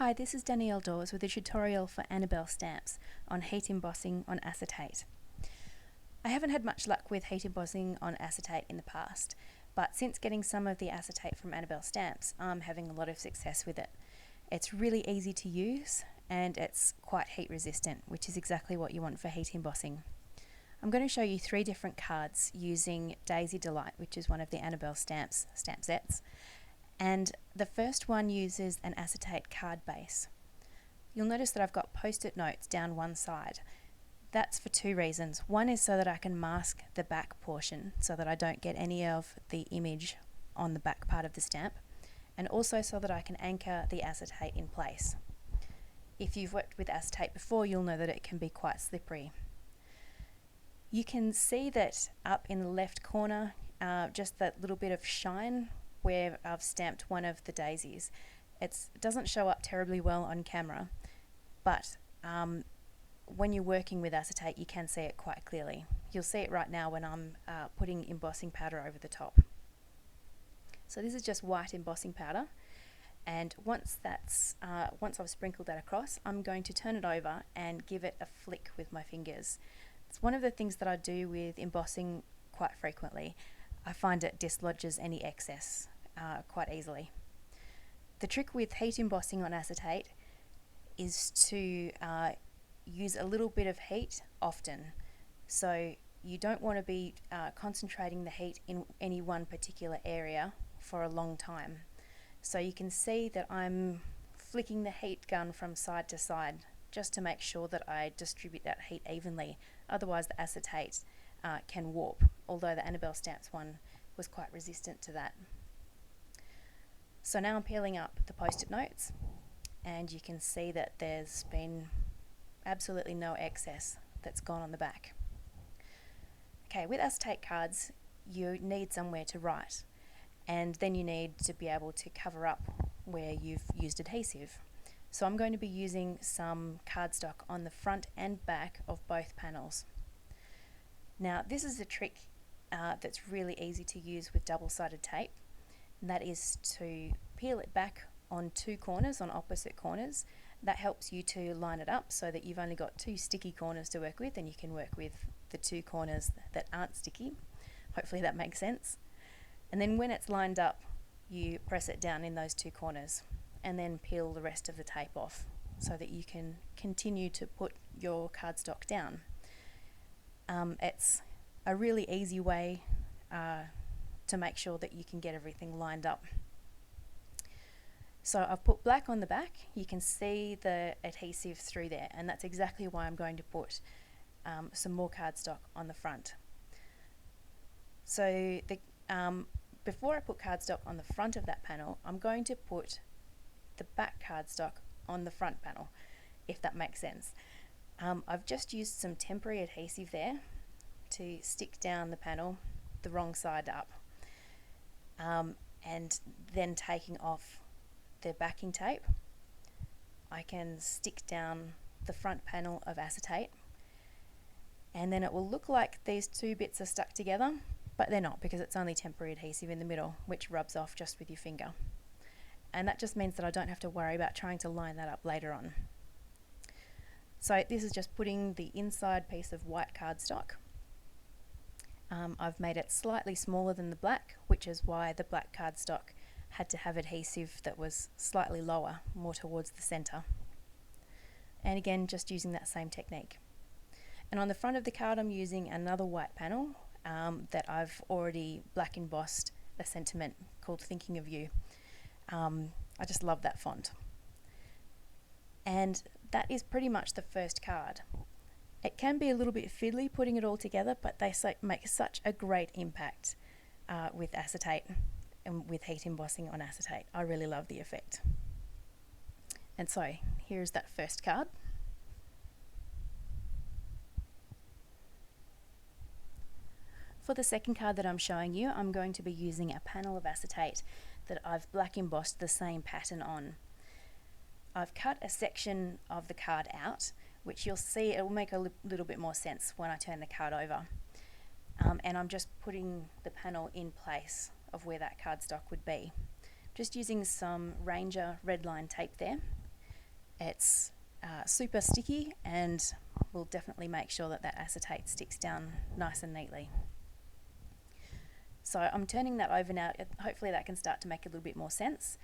Hi, this is Danielle Daws with a tutorial for Annabelle stamps on heat embossing on acetate. I haven't had much luck with heat embossing on acetate in the past, but since getting some of the acetate from Annabelle stamps, I'm having a lot of success with it. It's really easy to use and it's quite heat resistant, which is exactly what you want for heat embossing. I'm going to show you 3 different cards using Daisy Delight, which is one of the Annabelle stamp sets. And the first one uses an acetate card base. You'll notice that I've got post-it notes down one side. That's for 2 reasons. One is so that I can mask the back portion so that I don't get any of the image on the back part of the stamp, and also so that I can anchor the acetate in place. If you've worked with acetate before, you'll know that it can be quite slippery. You can see that up in the left corner, just that little bit of shine where I've stamped one of the daisies. It doesn't show up terribly well on camera, but when you're working with acetate you can see it quite clearly. You'll see it right now when I'm putting embossing powder over the top. So this is just white embossing powder, and once I've sprinkled that across, I'm going to turn it over and give it a flick with my fingers. It's one of the things that I do with embossing quite frequently. I find it dislodges any excess quite easily. The trick with heat embossing on acetate is to use a little bit of heat often. So you don't want to be concentrating the heat in any one particular area for a long time. So you can see that I'm flicking the heat gun from side to side just to make sure that I distribute that heat evenly. Otherwise the acetate can warp, although the Annabelle Stamps one was quite resistant to that. So now I'm peeling up the post-it notes, and you can see that there's been absolutely no excess that's gone on the back. Okay, with acetate cards you need somewhere to write, and then you need to be able to cover up where you've used adhesive. So I'm going to be using some cardstock on the front and back of both panels. Now this is a trick that's really easy to use with double-sided tape, and that is to peel it back on 2 corners, on opposite corners. That helps you to line it up so that you've only got 2 sticky corners to work with, and you can work with the 2 corners that aren't sticky. Hopefully that makes sense. And then when it's lined up, you press it down in those 2 corners and then peel the rest of the tape off so that you can continue to put your cardstock down. It's a really easy way to make sure that you can get everything lined up. So I've put black on the back. You can see the adhesive through there, and that's exactly why I'm going to put some more cardstock on the front. So before I put cardstock on the front of that panel, I'm going to put the back cardstock on the front panel, if that makes sense. I've just used some temporary adhesive there to stick down the panel the wrong side up, and then taking off the backing tape, I can stick down the front panel of acetate, and then it will look like these 2 bits are stuck together, but they're not, because it's only temporary adhesive in the middle which rubs off just with your finger, and that just means that I don't have to worry about trying to line that up later on. So this is just putting the inside piece of white cardstock. I've made it slightly smaller than the black, which is why the black cardstock had to have adhesive that was slightly lower, more towards the center. And again, just using that same technique. And on the front of the card I'm using another white panel that I've already black embossed a sentiment called Thinking of You. I just love that font. And that is pretty much the first card. It can be a little bit fiddly putting it all together, but they make such a great impact with acetate and with heat embossing on acetate. I really love the effect. And so here's that first card. For the second card that I'm showing you, I'm going to be using a panel of acetate that I've black embossed the same pattern on. I've cut a section of the card out, which you'll see it will make a little bit more sense when I turn the card over. And I'm just putting the panel in place of where that cardstock would be. Just using some Ranger red line tape there, It's super sticky and will definitely make sure that that acetate sticks down nice and neatly. So I'm turning that over now. Hopefully that can start to make a little bit more sense.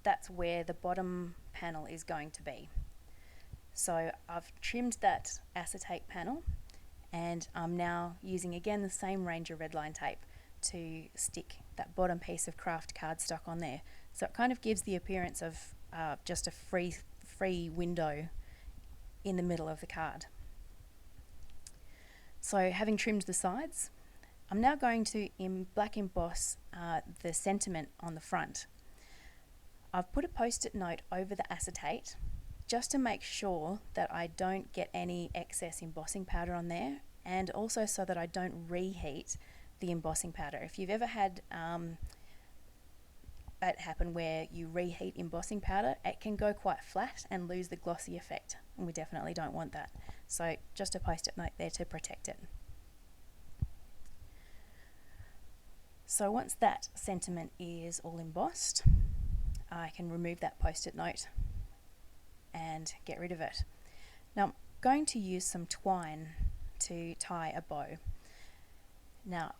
That's where the bottom panel is going to be. So I've trimmed that acetate panel, and I'm now using again the same Ranger redline tape to stick that bottom piece of craft cardstock on there. So it kind of gives the appearance of just a free window in the middle of the card. So having trimmed the sides, I'm now going to black emboss the sentiment on the front. I've put a post-it note over the acetate just to make sure that I don't get any excess embossing powder on there, and also so that I don't reheat the embossing powder. If you've ever had it happen where you reheat embossing powder, it can go quite flat and lose the glossy effect, and we definitely don't want that. So just a post-it note there to protect it. So once that sentiment is all embossed, I can remove that post-it note and get rid of it. Now I'm going to use some twine to tie a bow. Now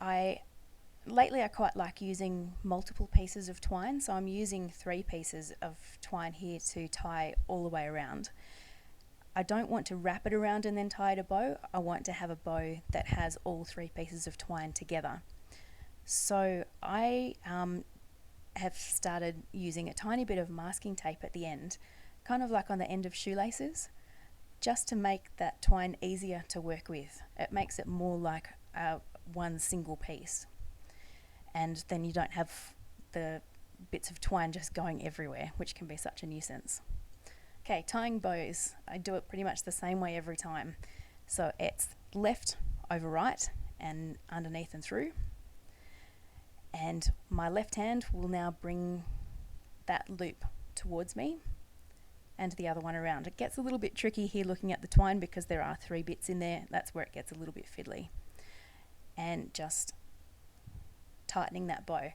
lately I quite like using multiple pieces of twine, so I'm using 3 pieces of twine here to tie all the way around. I don't want to wrap it around and then tie it a bow. I want to have a bow that has all 3 pieces of twine together. So I have started using a tiny bit of masking tape at the end, kind of like on the end of shoelaces, just to make that twine easier to work with. It makes it more like one single piece, and then you don't have the bits of twine just going everywhere, which can be such a nuisance. Okay, tying bows, I do it pretty much the same way every time. So it's left over right and underneath and through, and my left hand will now bring that loop towards me and the other one around. It gets a little bit tricky here looking at the twine because there are 3 bits in there. That's where it gets a little bit fiddly. And just tightening that bow.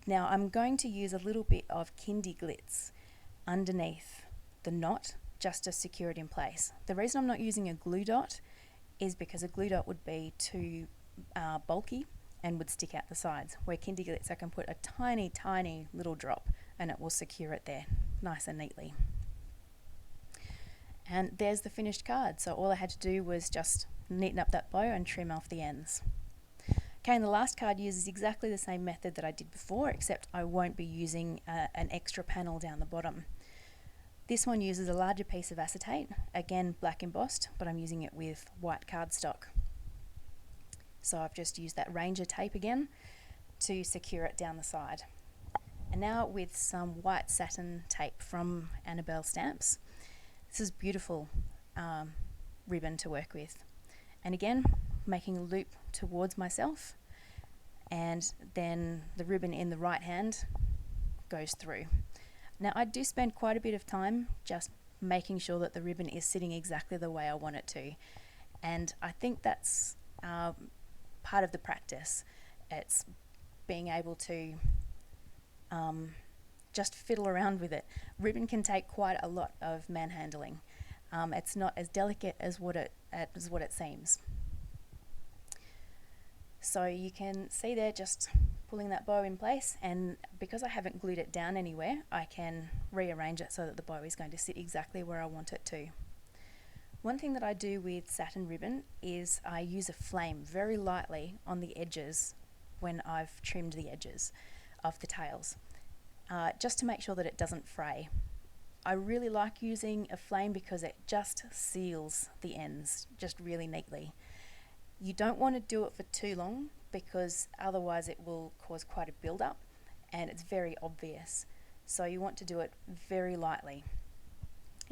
Now I'm going to use a little bit of Kindy Glitz underneath the knot just to secure it in place. The reason I'm not using a glue dot is because a glue dot would be too bulky and would stick out the sides, where Kindy Glitz I can put a tiny little drop and it will secure it there nice and neatly. And there's the finished card. So all I had to do was just neaten up that bow and trim off the ends. Okay, and the last card uses exactly the same method that I did before, except I won't be using an extra panel down the bottom. This one uses a larger piece of acetate, again black embossed, but I'm using it with white cardstock. So I've just used that Ranger tape again to secure it down the side. And now with some white satin tape from Annabelle Stamps. This is beautiful ribbon to work with. And again, making a loop towards myself, and then the ribbon in the right hand goes through. Now I do spend quite a bit of time just making sure that the ribbon is sitting exactly the way I want it to, and I think that's part of the practice. It's being able to just fiddle around with it. Ribbon can take quite a lot of manhandling. It's not as delicate as what it seems. So you can see there just pulling that bow in place, and because I haven't glued it down anywhere, I can rearrange it so that the bow is going to sit exactly where I want it to. One thing that I do with satin ribbon is I use a flame very lightly on the edges when I've trimmed the edges of the tails, just to make sure that it doesn't fray. I really like using a flame because it just seals the ends just really neatly. You don't want to do it for too long because otherwise it will cause quite a build-up and it's very obvious. So you want to do it very lightly.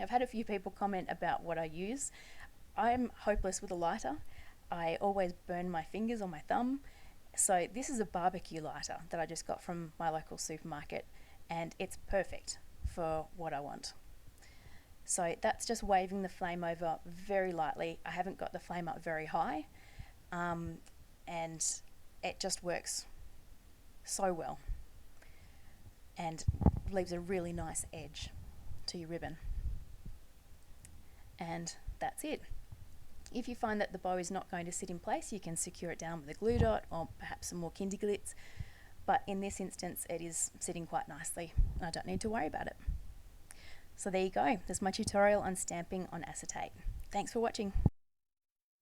I've had a few people comment about what I use. I'm hopeless with a lighter. I always burn my fingers or my thumb. So this is a barbecue lighter that I just got from my local supermarket, and it's perfect for what I want. So that's just waving the flame over very lightly. I haven't got the flame up very high, and it just works so well and leaves a really nice edge. to your ribbon. And that's it. If you find that the bow is not going to sit in place, you can secure it down with a glue dot or perhaps some more Kinder Glitz. But in this instance, it is sitting quite nicely. I don't need to worry about it. So there you go. There's my tutorial on stamping on acetate. Thanks for watching.